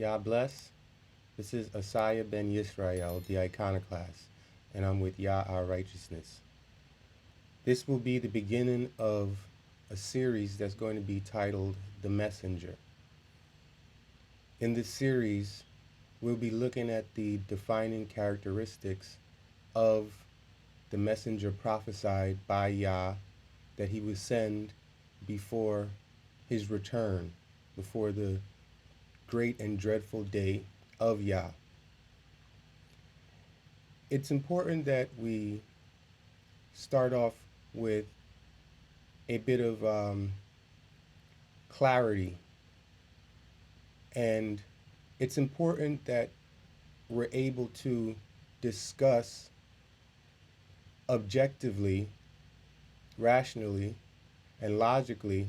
YHWH Bless. This is Asaya ben Yisrael, the iconoclast, and I'm with Yah our righteousness. This will be the beginning of a series that's going to be titled The Messenger. In this series, we'll be looking at the defining characteristics of the messenger prophesied by Yah that he would send before his return, before the great and dreadful day of Yah. It's important that we start off with a bit of clarity, and it's important that we're able to discuss objectively, rationally, and logically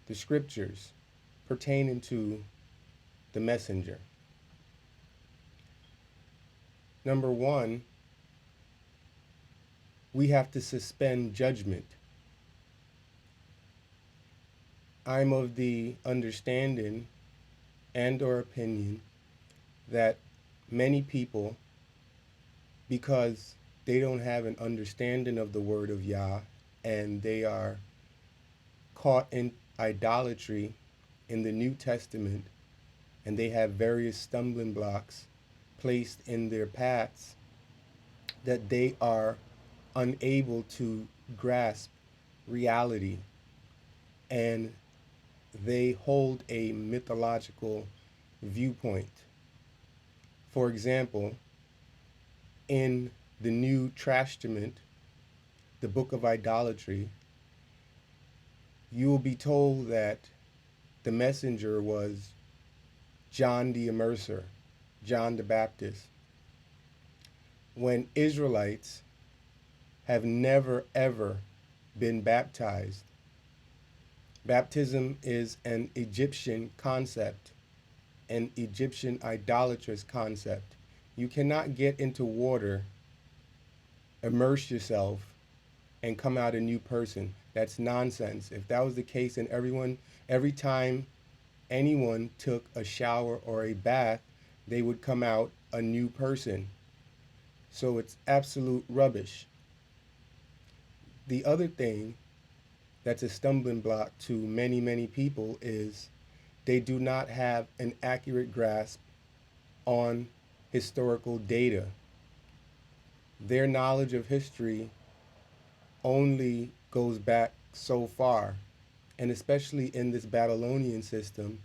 the scriptures pertaining to the messenger. Number one, we have to suspend judgment. I'm of the understanding and or opinion that many people, because they don't have an understanding of the word of Yah and they are caught in idolatry in the New Testament, and they have various stumbling blocks placed in their paths, that they are unable to grasp reality, and they hold a mythological viewpoint. For example, in the New Testament, the Book of Idolatry, you will be told that the messenger was John the Immerser, John the Baptist, when Israelites have never ever been baptized. Baptism is an Egyptian concept, an Egyptian idolatrous concept. You cannot get into water, immerse yourself, and come out a new person. That's nonsense. If that was the case, then every time anyone took a shower or a bath, they would come out a new person. So it's absolute rubbish. The other thing that's a stumbling block to many, many people is they do not have an accurate grasp on historical data. Their knowledge of history only goes back so far, and especially in this Babylonian system,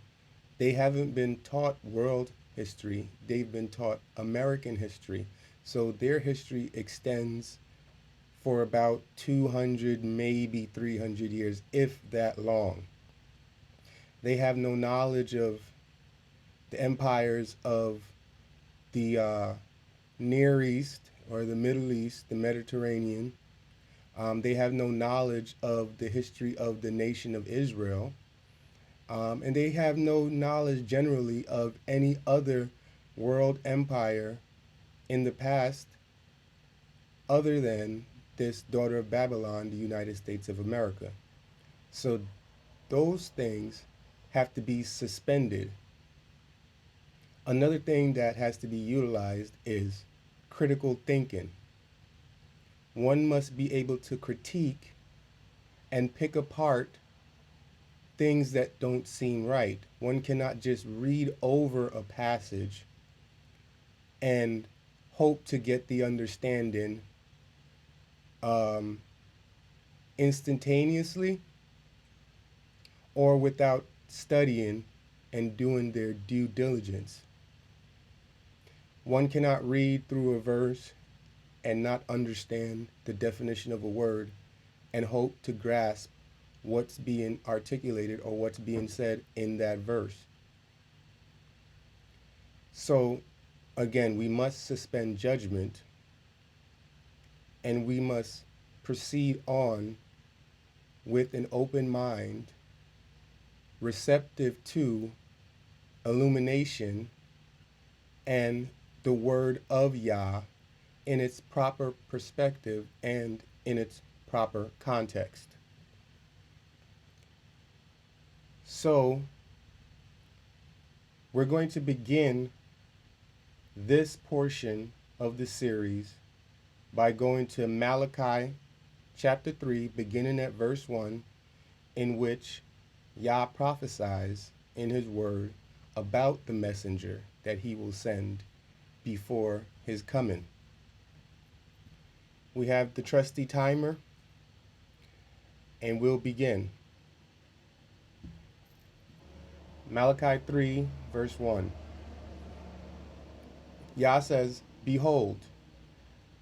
they haven't been taught world history, they've been taught American history. So their history extends for about 200, maybe 300 years, if that long. They have no knowledge of the empires of the Near East or the Middle East, the Mediterranean. They have no knowledge of the history of the nation of Israel. And they have no knowledge generally of any other world empire in the past other than this daughter of Babylon, the United States of America. So those things have to be suspended. Another thing that has to be utilized is critical thinking. One must be able to critique and pick apart things that don't seem right. One cannot just read over a passage and hope to get the understanding instantaneously or without studying and doing their due diligence. One cannot read through a verse and not understand the definition of a word and hope to grasp what's being articulated or what's being said in that verse. So again, we must suspend judgment and we must proceed on with an open mind, receptive to illumination and the word of Yah in its proper perspective and in its proper context. So We're going to begin this portion of the series by going to Malachi Chapter 3, beginning at verse 1, in which Yah prophesies in his word about the messenger that he will send before his coming. We have the trusty timer, and we'll begin. Malachi 3, verse 1. Yah says, "Behold,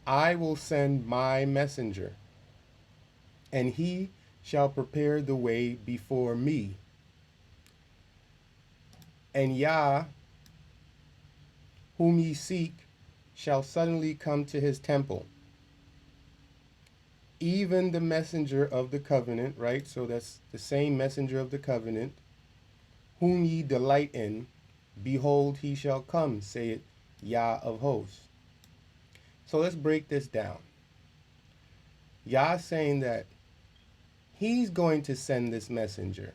I will send my messenger, and he shall prepare the way before me. And Yah, whom ye seek, shall suddenly come to his temple. Even the messenger of the covenant," right? So that's the same messenger of the covenant, "whom ye delight in, behold, he shall come, saith Yah of hosts." So let's break this down. Yah saying that he's going to send this messenger.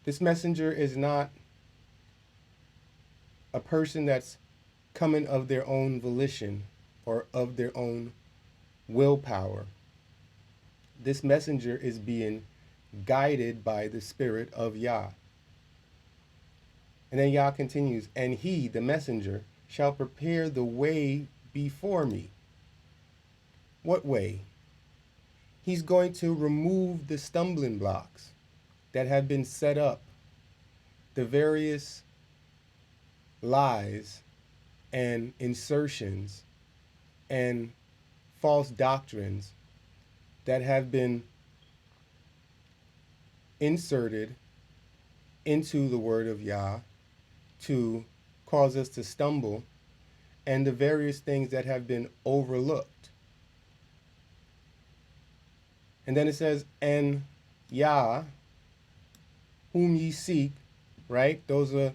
This messenger is not a person that's coming of their own volition or of their own willpower. This messenger is being guided by the Spirit of Yah. And then Yah continues, "And he, the messenger, shall prepare the way before me." What way? He's going to remove the stumbling blocks that have been set up, the various lies and insertions and false doctrines that have been inserted into the word of Yah to cause us to stumble, and the various things that have been overlooked. And then it says, "And Yah, whom ye seek," right? Those are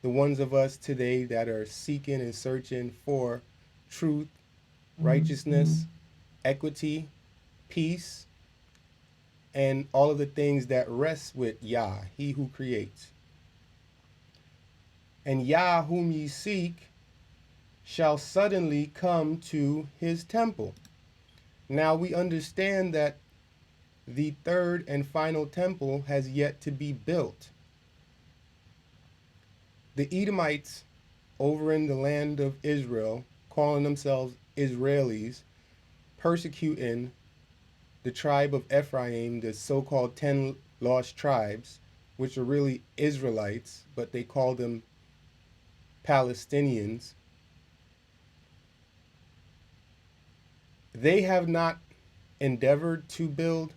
the ones of us today that are seeking and searching for truth, righteousness, equity, peace, and all of the things that rest with Yah, he who creates. "And Yah, whom ye seek, shall suddenly come to his temple." Now we understand that the third and final temple has yet to be built. The Edomites over in the land of Israel, calling themselves Israelis, persecuting the tribe of Ephraim, the so-called 10 lost tribes, which are really Israelites, but they call them Palestinians. They have not endeavored to build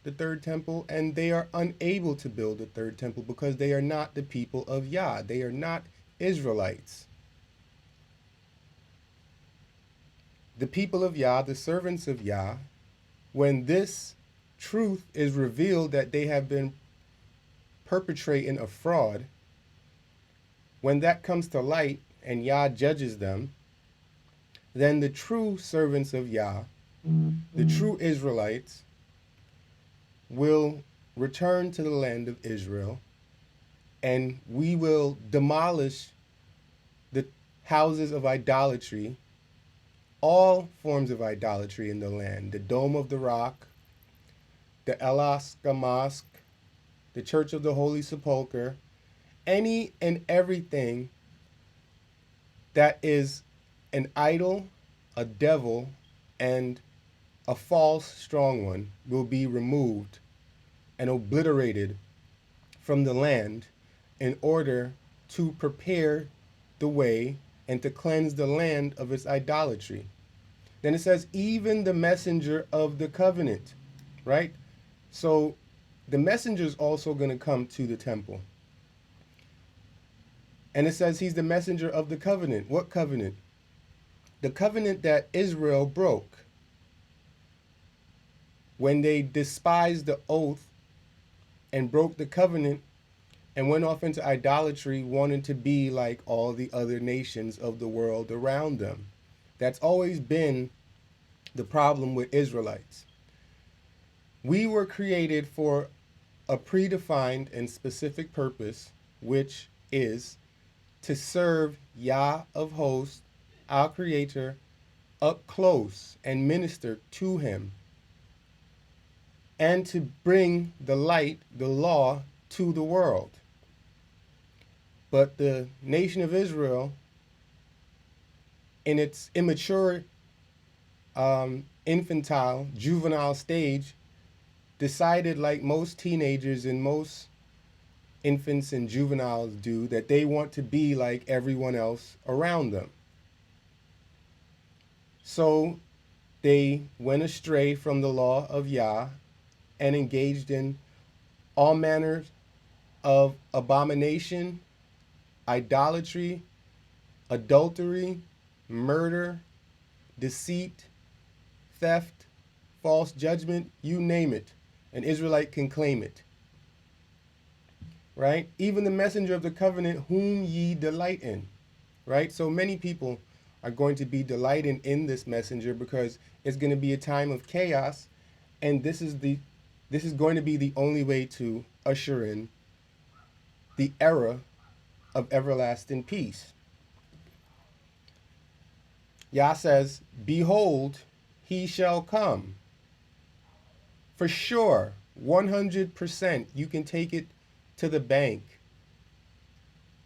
the third temple, and they are unable to build the third temple because they are not the people of Yah. They are not Israelites. The people of Yah, the servants of Yah, when this truth is revealed that they have been perpetrating a fraud, when that comes to light and Yah judges them, then the true servants of Yah, the true Israelites, will return to the land of Israel, and we will demolish the houses of idolatry, all forms of idolatry in the land, the Dome of the Rock, the Alaska Mosque, the Church of the Holy Sepulchre, any and everything that is an idol, a devil, and a false strong one will be removed and obliterated from the land in order to prepare the way and to cleanse the land of its idolatry. Then it says, "Even the messenger of the covenant," right? So the messenger is also going to come to the temple. And it says he's the messenger of the covenant. What covenant? The covenant that Israel broke when they despised the oath and broke the covenant and went off into idolatry, wanting to be like all the other nations of the world around them. That's always been the problem with Israelites. We were created for a predefined and specific purpose, which is to serve Yah of hosts, our Creator, up close and minister to him, and to bring the light, the law, to the world. But the nation of Israel, in its immature, infantile, juvenile stage, decided, like most teenagers and most infants and juveniles do, that they want to be like everyone else around them. So they went astray from the law of Yah and engaged in all manners of abomination, idolatry, adultery, murder, deceit, theft, false judgment, you name it. An Israelite can claim it. Right? Even the messenger of the covenant whom ye delight in. Right? So many people are going to be delighting in this messenger because it's going to be a time of chaos, and this is going to be the only way to usher in the era of everlasting peace. Yah says, behold, he shall come. For sure, 100%, you can take it to the bank.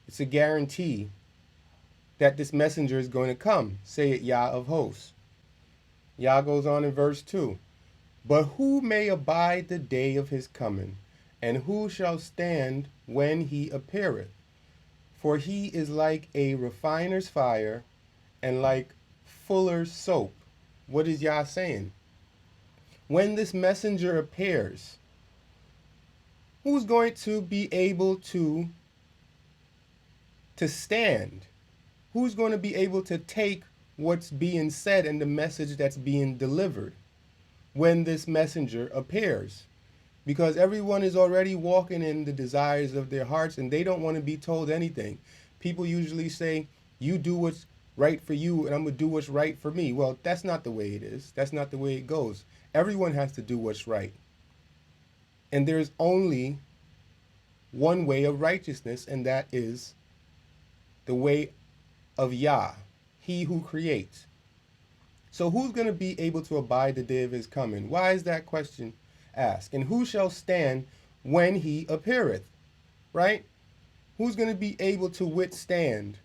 It's a guarantee that this messenger is going to come, saith Yah of hosts. Yah goes on in verse 2. But who may abide the day of his coming, and who shall stand when he appeareth? For he is like a refiner's fire, and like fuller's soap. What is Yah saying? When this messenger appears, who's going to be able to stand? Who's going to be able to take what's being said and the message that's being delivered when this messenger appears? Because everyone is already walking in the desires of their hearts, and they don't want to be told anything. People usually say, you do what's right for you, and I'm going to do what's right for me. Well, that's not the way it is. That's not the way it goes. Everyone has to do what's right. And there's only one way of righteousness, and that is the way of Yah, he who creates. So who's going to be able to abide the day of his coming? Why is that question asked? And who shall stand when he appeareth? Right? Who's going to be able to withstand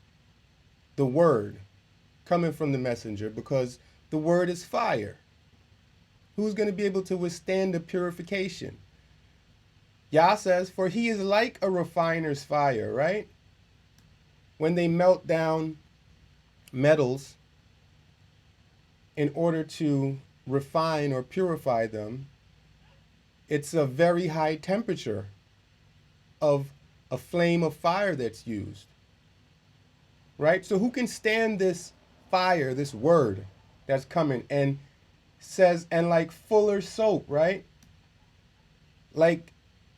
the word coming from the messenger? Because the word is fire. Who's going to be able to withstand the purification? Yah says, for he is like a refiner's fire, right? When they melt down metals in order to refine or purify them, it's a very high temperature of a flame of fire that's used, right? So who can stand this fire, this word that's coming? And says, and like fuller soap, right? Like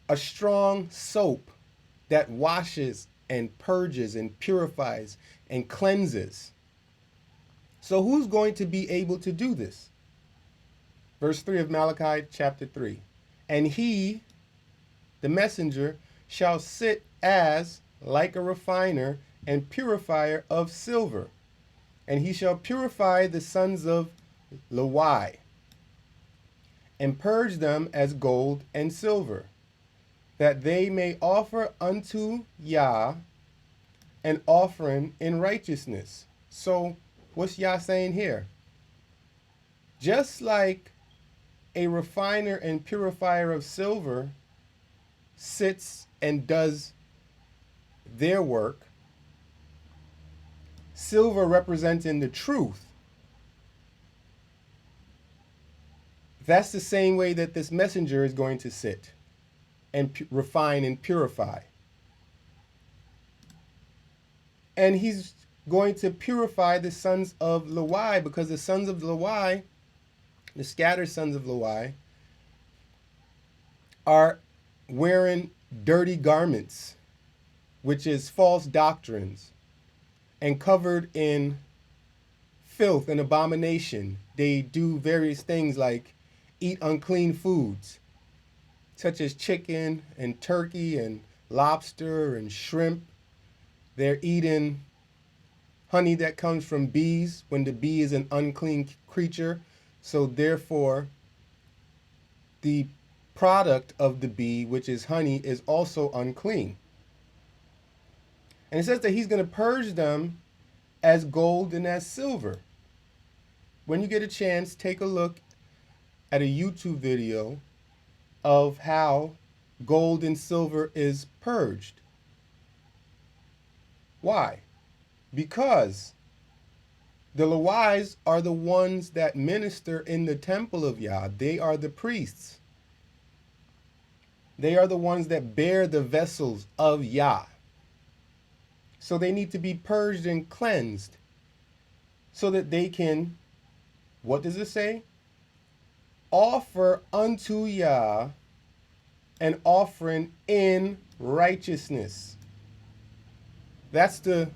a strong soap that washes and purges and purifies and cleanses. So who's going to be able to do this? Verse 3 of Malachi Chapter 3. And he, the messenger, shall sit as like a refiner and purifier of silver. And he shall purify the sons of Lewi, and purge them as gold and silver, that they may offer unto Yah an offering in righteousness. So what's Yah saying here? Just like a refiner and purifier of silver sits and does their work, silver representing the truth, that's the same way that this messenger is going to sit and refine and purify. And he's going to purify the sons of Lewi, because the sons of Lewi, the scattered sons of Lewi, are wearing dirty garments, which is false doctrines, and covered in filth and abomination. They do various things like eat unclean foods, such as chicken and turkey and lobster and shrimp. They're eating honey that comes from bees when the bee is an unclean creature. So therefore, the product of the bee, which is honey, is also unclean. And it says that he's going to purge them as gold and as silver. When you get a chance, take a look at a YouTube video of how gold and silver is purged. Why? Because the Lawais are the ones that minister in the temple of Yah. They are the priests. They are the ones that bear the vessels of Yah. So they need to be purged and cleansed so that they can, what does it say? Offer unto Yah an offering in righteousness. That's the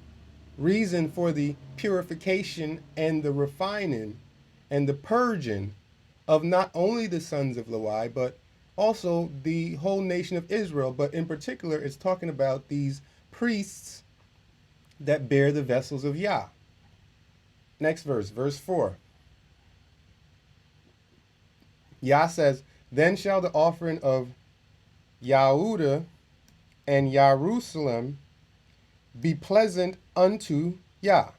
reason for the purification and the refining and the purging of not only the sons of Lewi, but also the whole nation of Israel. But in particular, it's talking about these priests that bear the vessels of Yah. Next verse, verse 4. Yah says, then shall the offering of Yahudah and Jerusalem be pleasant unto Yah,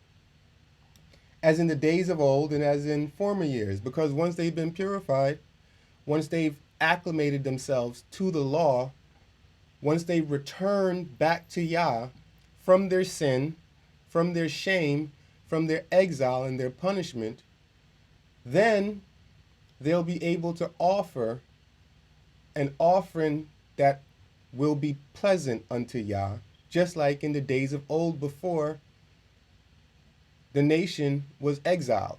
as in the days of old and as in former years. Because once they've been purified, once they've acclimated themselves to the law, once they return back to Yah from their sin, from their shame, from their exile and their punishment, then they'll be able to offer an offering that will be pleasant unto Yah, just like in the days of old before the nation was exiled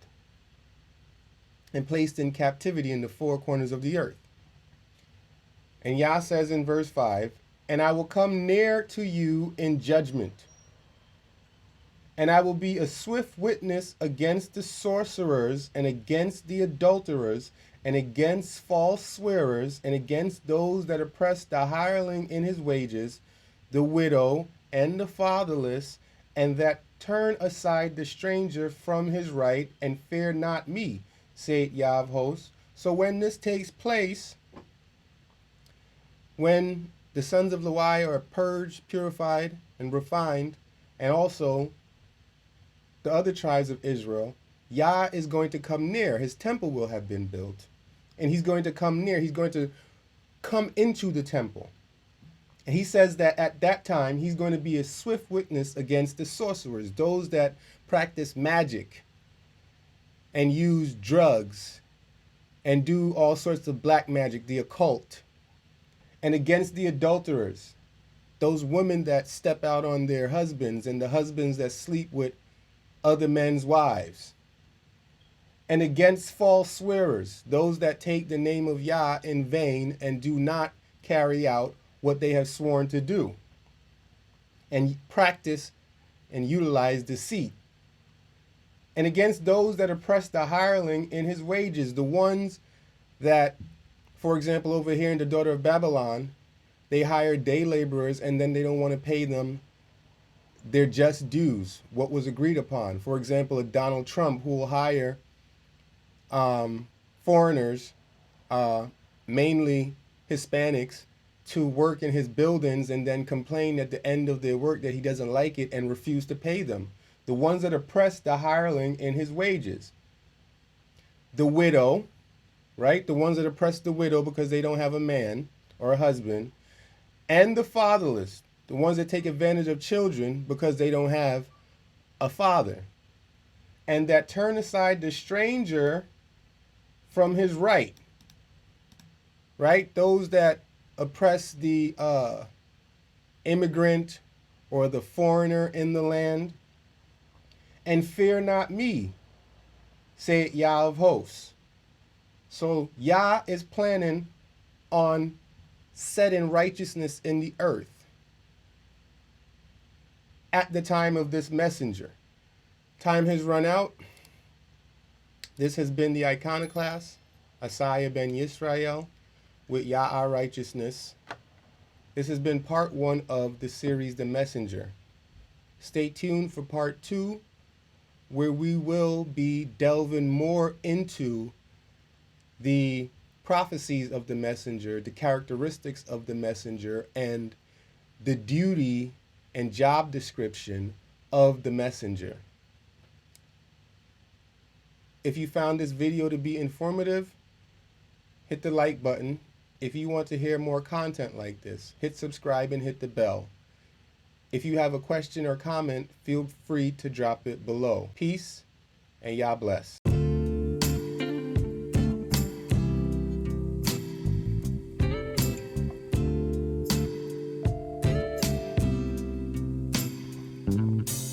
and placed in captivity in the four corners of the earth. And Yah says in verse 5, and I will come near to you in judgment, and I will be a swift witness against the sorcerers and against the adulterers and against false swearers and against those that oppress the hireling in his wages, the widow and the fatherless, and that turn aside the stranger from his right and fear not me, saith Yah of hosts. So when this takes place, when the sons of Lewi are purged, purified, and refined, and also the other tribes of Israel, Yah is going to come near. His temple will have been built. And he's going to come near. He's going to come into the temple. And he says that at that time, he's going to be a swift witness against the sorcerers, those that practice magic and use drugs and do all sorts of black magic, the occult, and against the adulterers, those women that step out on their husbands and the husbands that sleep with other men's wives, and against false swearers, those that take the name of Yah in vain and do not carry out what they have sworn to do, and practice and utilize deceit, and against those that oppress the hireling in his wages, the ones that, for example, over here in the daughter of Babylon, they hire day laborers and then they don't want to pay them their just dues, what was agreed upon. For example, a Donald Trump who will hire foreigners, mainly Hispanics, to work in his buildings and then complain at the end of their work that he doesn't like it and refuse to pay them. The ones that oppress the hireling in his wages. The widow, right? The ones that oppress the widow because they don't have a man or a husband. And the fatherless, the ones that take advantage of children because they don't have a father. And that turn aside the stranger from his right. Right? Those that oppress the immigrant or the foreigner in the land. And fear not me, saith Yah of hosts. So Yah is planning on setting righteousness in the earth at the time of this messenger. Time has run out. This has been the Iconoclast, Asaya ben Yisrael. with Yah Righteousness. This has been part 1 of the series The Messenger. Stay tuned for part 2, where we will be delving more into the prophecies of the messenger, the characteristics of the messenger, and the duty and job description of the messenger. If you found this video to be informative, hit the like button. If you want to hear more content like this, hit subscribe and hit the bell. If you have a question or comment, feel free to drop it below. Peace and Yah bless.